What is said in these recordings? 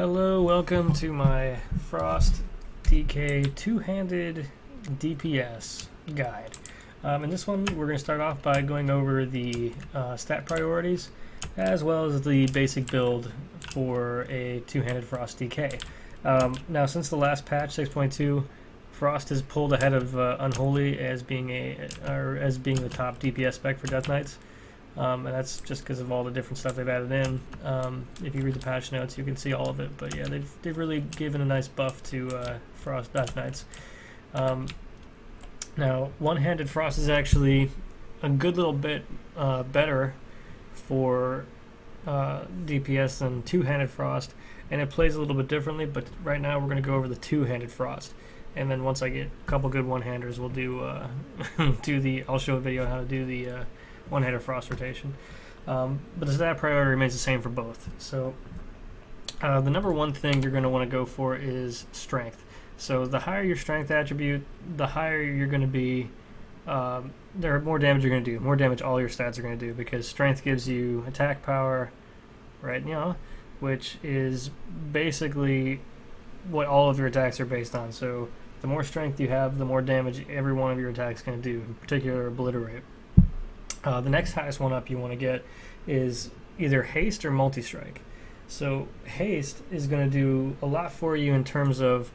Hello, welcome to my Frost DK two-handed DPS guide. In this one, we're going to start off by going over the stat priorities, as well as the basic build for a two-handed Frost DK. Now, since the last patch 6.2, Frost has pulled ahead of Unholy as being the top DPS spec for Death Knights. And that's just because of all the different stuff they've added in. If you read the patch notes, you can see all of it. But yeah, they've really given a nice buff to Frost Death Knights. Now, one-handed Frost is actually a good little bit better for DPS than two-handed Frost, and it plays a little bit differently. But right now, we're going to go over the two-handed Frost, and then once I get a couple good one-handers, we'll do I'll show a video on how to do the one-handed Frost rotation. But the stat priority remains the same for both. So the number one thing you're going to want to go for is strength. So the higher your strength attribute, the higher you're going to be, the more damage you're going to do, more damage all your stats are going to do, because strength gives you attack power, right? Which is basically what all of your attacks are based on. So the more strength you have, the more damage every one of your attacks is going to do, in particular obliterate. The next highest one up you want to get is either haste or multi-strike. So haste is going to do a lot for you in terms of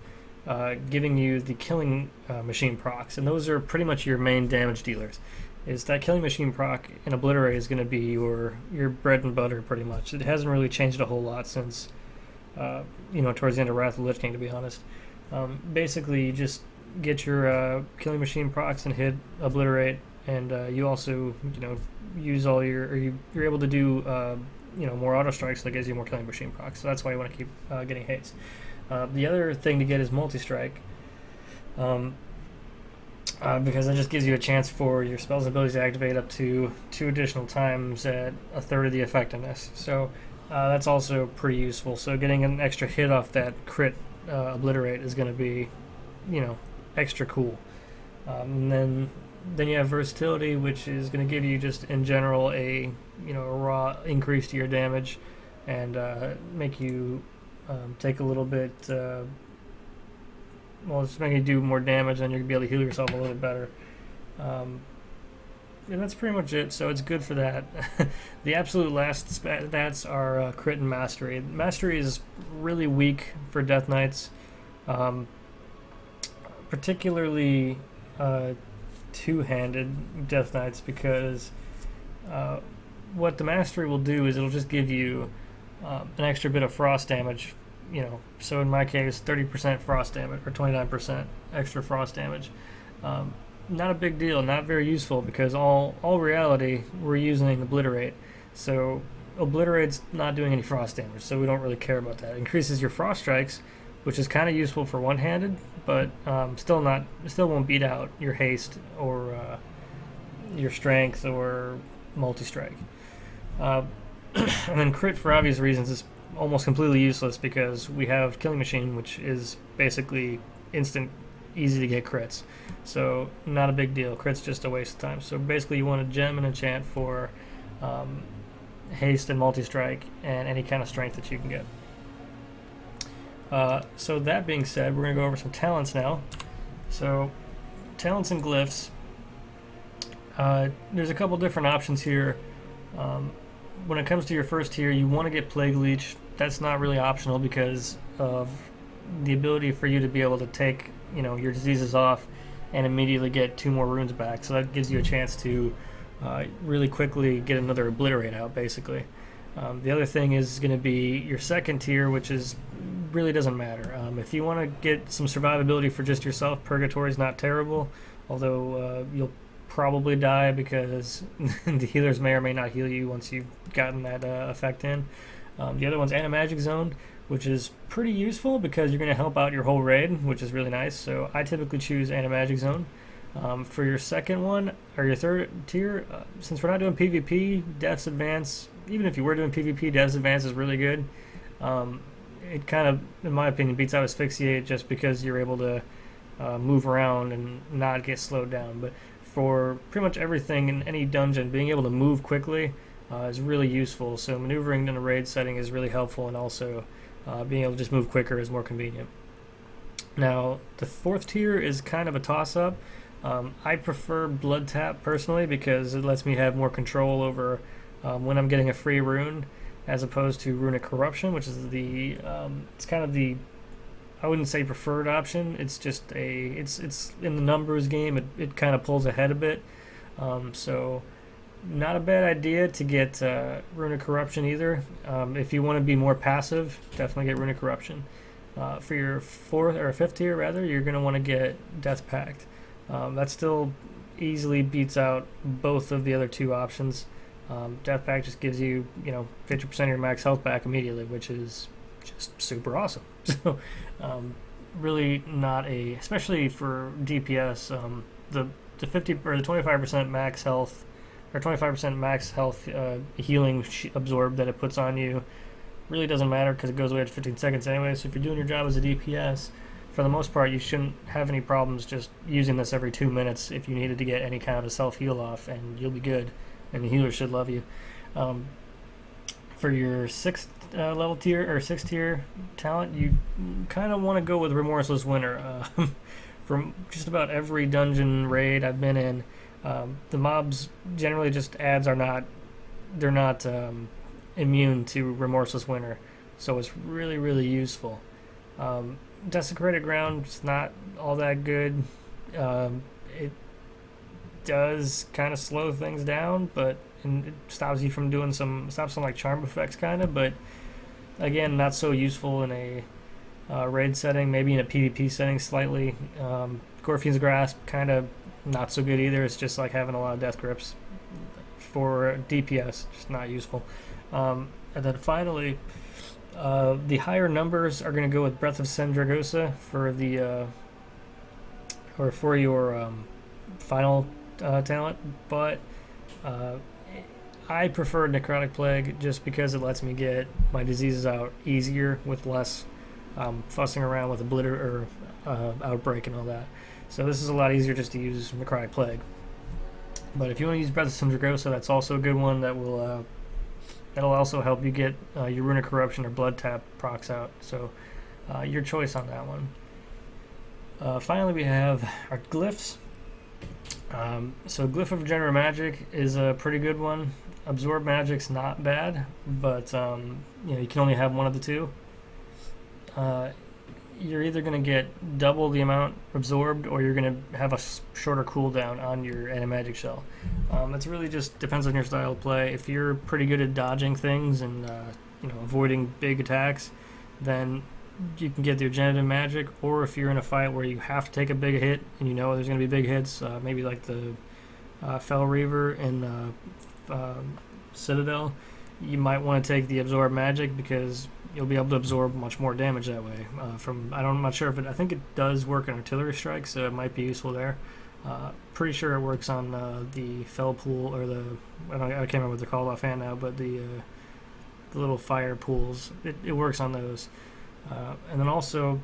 giving you the killing machine procs, and those are pretty much your main damage dealers. Is that killing machine proc in obliterate is going to be your bread and butter pretty much. It hasn't really changed a whole lot since towards the end of Wrath of the Lich King, to be honest. Basically, you just get your killing machine procs and hit obliterate. And you also, use all you're able to do, more auto strikes, so that gives you more killing machine procs. So that's why you want to keep getting haste. The other thing to get is multi-strike, because that just gives you a chance for your spells and abilities to activate up to 2 additional times at a third of the effectiveness. So that's also pretty useful. So getting an extra hit off that crit obliterate is going to be, extra cool. And then you have versatility, which is going to give you just in general a raw increase to your damage, and make you take a little bit. It's making you do more damage, and you're going to be able to heal yourself a little better. And that's pretty much it. So it's good for that. The absolute last stats are crit and mastery. Mastery is really weak for Death Knights, particularly two-handed Death Knights, because what the mastery will do is it'll just give you an extra bit of frost damage. So in my case, 30% frost damage or 29% extra frost damage. Not a big deal, not very useful, because all reality we're using obliterate. So obliterate's not doing any frost damage, so we don't really care about that. It increases your frost strikes, which is kind of useful for one-handed, but still won't beat out your haste or your strength or multi-strike. And then crit, for obvious reasons, is almost completely useless, because we have killing machine, which is basically instant, easy to get crits. So not a big deal. Crit's just a waste of time. So basically, you want a gem and enchant for haste and multi-strike and any kind of strength that you can get. So that being said, we're going to go over some talents now. So talents and glyphs. There's a couple different options here. When it comes to your first tier, you want to get Plague Leech. That's not really optional because of the ability for you to be able to take your diseases off and immediately get 2 more runes back. So that gives you a chance to really quickly get another obliterate out, basically. The other thing is going to be your second tier, which really doesn't matter. If you want to get some survivability for just yourself, Purgatory is not terrible, although you'll probably die because the healers may or may not heal you once you've gotten that effect in. The other one's Anti-Magic Zone, which is pretty useful because you're going to help out your whole raid, which is really nice. So I typically choose Anti-Magic Zone. For your second one, or your third tier, since we're not doing PvP, Death's Advance, even if you were doing PvP, Death's Advance is really good. It kind of, in my opinion, beats out Asphyxiate just because you're able to move around and not get slowed down. But for pretty much everything in any dungeon, being able to move quickly is really useful. So maneuvering in a raid setting is really helpful, and also being able to just move quicker is more convenient. Now, the fourth tier is kind of a toss-up. I prefer Blood Tap personally because it lets me have more control over when I'm getting a free rune, as opposed to Runic Corruption, which is it's kind of the, I wouldn't say preferred option. It's just it's in the numbers game. It kind of pulls ahead a bit. So not a bad idea to get Runic Corruption either. If you want to be more passive, definitely get Runic Corruption. For your fourth or fifth tier, rather, you're going to want to get Death Pact. That still easily beats out both of the other two options. Death Pact just gives you, 50% of your max health back immediately, which is just super awesome. So, really not especially for DPS, the 50 or the 25% max health or 25% max health healing absorb that it puts on you really doesn't matter because it goes away after 15 seconds anyway. So if you're doing your job as a DPS, for the most part, you shouldn't have any problems just using this every 2 minutes if you needed to get any kind of a self-heal off, and you'll be good, and the healer should love you. For your sixth level tier or sixth tier talent, you kind of want to go with Remorseless Winter. From just about every dungeon raid I've been in, the mobs generally just ads are not immune to Remorseless Winter, so it's really, really useful. Desecrated Ground is not all that good. It does kind of slow things down, and it stops you from doing stops some like charm effects kind of, but again, not so useful in a raid setting, maybe in a PvP setting slightly. Gorfian's Grasp, kind of not so good either. It's just like having a lot of death grips. For DPS, just not useful. And then finally, the higher numbers are going to go with Breath of Sendragosa for for your final talent, but I prefer Necrotic Plague just because it lets me get my diseases out easier with less fussing around with Obliter or Outbreak and all that. So this is a lot easier just to use Necrotic Plague. But if you want to use Breath of Sendragosa, that's also a good one that will that'll also help you get your Runic Corruption or Blood Tap procs out. So your choice on that one. Finally, we have our Glyphs. So Glyph of Regenerative Magic is a pretty good one. Absorb Magic's not bad, but you can only have one of the two. You're either going to get double the amount absorbed, or you're going to have a shorter cooldown on your anti-magic shell. It's really just depends on your style of play. If you're pretty good at dodging things and avoiding big attacks, then you can get the regenerative magic. Or if you're in a fight where you have to take a big hit and there's going to be big hits, maybe like the Fel Reaver in Citadel, you might want to take the absorb magic because you'll be able to absorb much more damage that way. I'm not sure I think it does work on artillery strikes, so it might be useful there. Pretty sure it works on the Fel Pool or I can't remember what they're called offhand now, but the little fire pools. It works on those. And then also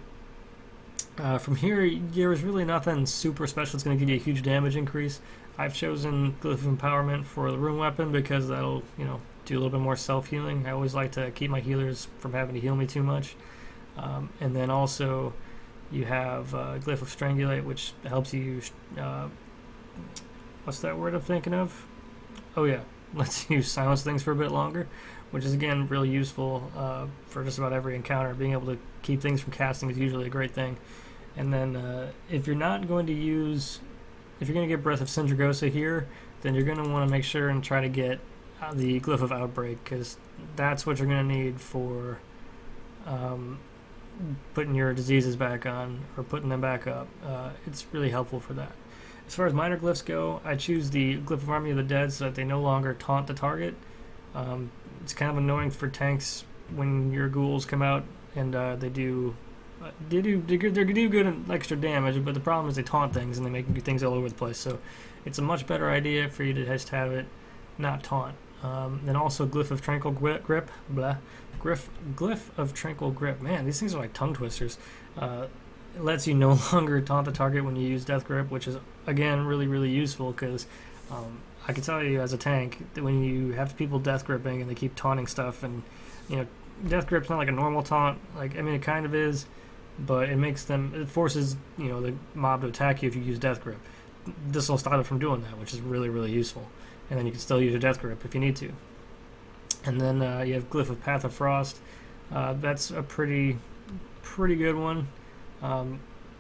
from here, there's really nothing super special that's going to give you a huge damage increase. I've chosen Glyph of Empowerment for the rune weapon because that'll do a little bit more self-healing. I always like to keep my healers from having to heal me too much. And then also you have Glyph of Strangulate, which helps you what's that word I'm thinking of? Oh yeah, lets you silence things for a bit longer, which is again really useful for just about every encounter. Being able to keep things from casting is usually a great thing. And then if you're going to get Breath of Sendragosa here, then you're going to want to make sure and try to get the Glyph of Outbreak, because that's what you're going to need for putting your diseases back on or putting them back up. It's really helpful for that. As far as minor glyphs go, I choose the Glyph of Army of the Dead so that they no longer taunt the target. It's kind of annoying for tanks when your ghouls come out and they do good and extra damage, but the problem is they taunt things and they make things all over the place. So it's a much better idea for you to just have it not taunt. Then also Glyph of Tranquil Grip, Glyph of Tranquil Grip. Man, these things are like tongue twisters. It lets you no longer taunt the target when you use Death Grip, which is again really, really useful because I can tell you as a tank that when you have people Death Gripping and they keep taunting stuff and Death Grip's not like a normal taunt. Like, I mean, it kind of is, but it forces, you know, the mob to attack you if you use Death Grip. This will stop it from doing that, which is really, really useful. And then you can still use a Death Grip if you need to. And then you have Glyph of Path of Frost. That's a pretty good one.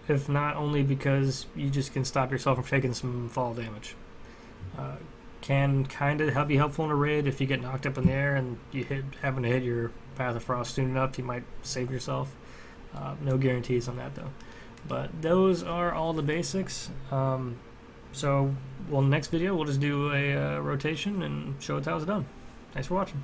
If not only because you just can stop yourself from taking some fall damage. Can kind of be helpful in a raid if you get knocked up in the air and you happen to hit your Path of Frost soon enough, you might save yourself. No guarantees on that though. But those are all the basics. So, next video we'll just do a rotation and show how it's done. Thanks for watching.